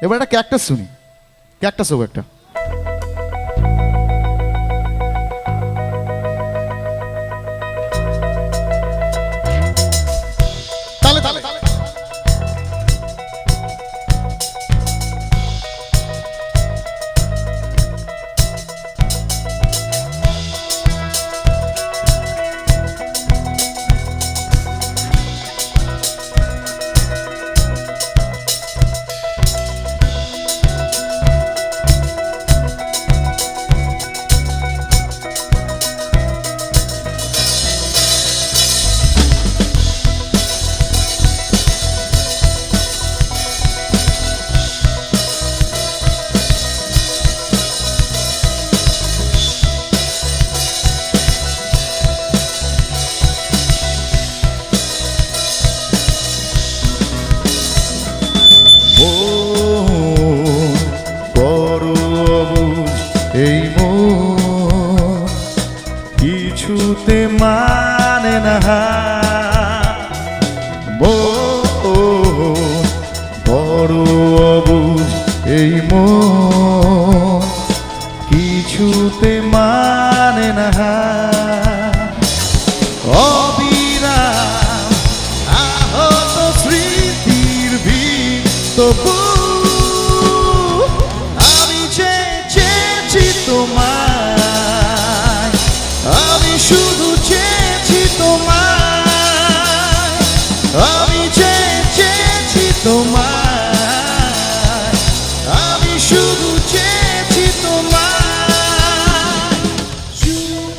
এবার একটা ক্যাকটাস শুনি, ক্যাকটাস হোক একটা। তাহলে তাহলে এই মন কিছুতে মানে না, বড় অবুঝ এই মন কিছুতে মানে না। অবিরাম আহত স্মৃতির ভিড় তবু তোমায়, আমি শুধু চেয়েছি তোমায়, আমি চেয়েছি তোমায়, আমি শুধু চেয়েছি তোমায়। শুভ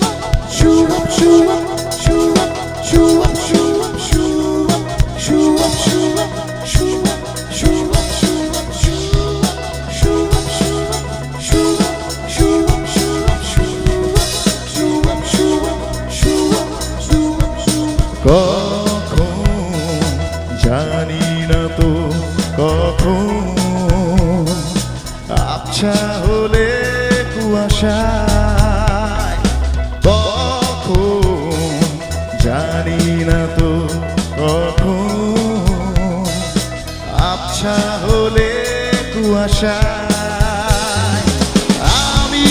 শুভ শুভ শুভ শুভ শুভ শুভ শুভ শুভ শুভ কখন জানি না তো কখন আবছা হলে কুয়াশায়, কখন জানি না তো কখন আবছা হলে কুয়াশায়, আমি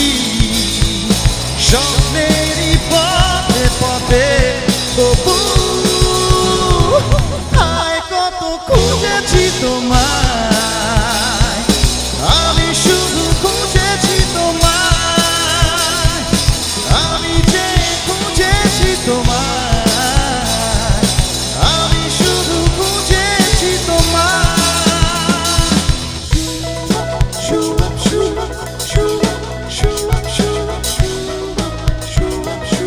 স্বপ্নেরই পথে পথে তবু খুঁজেছি তোমায়, আমি শুধু খুঁজেছি তোমায়, আমি যে খুঁজেছি তোমায়, আমি শুধু খুঁজেছি তোমায়। শুভ শুভ শুভ শুভ শুভ শুভ শুভ শুভ শুভ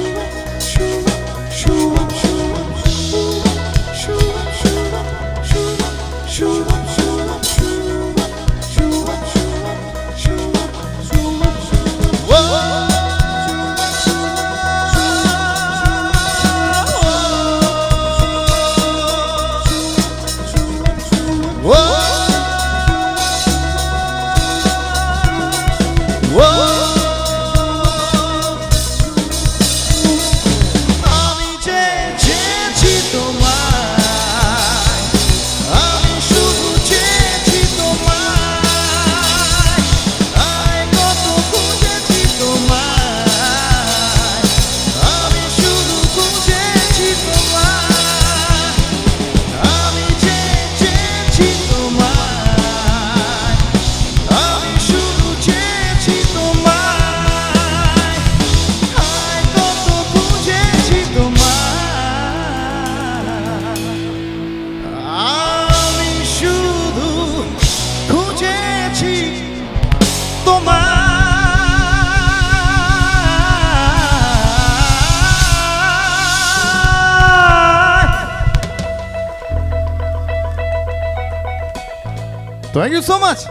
আমি চেয়েছি তোমায়, আমি শুধু চেয়েছি তোমায়, কত খুঁজেছি তোমায়, আমি শুধু খুঁজেছি তোমায়, আমি চেয়েছি তোমায়, আমি শুধু চেয়েছি তোমায়, কত খুঁজেছি তোমায়, আমি শুধু খুঁজেছি তোমায়। Thank you so much.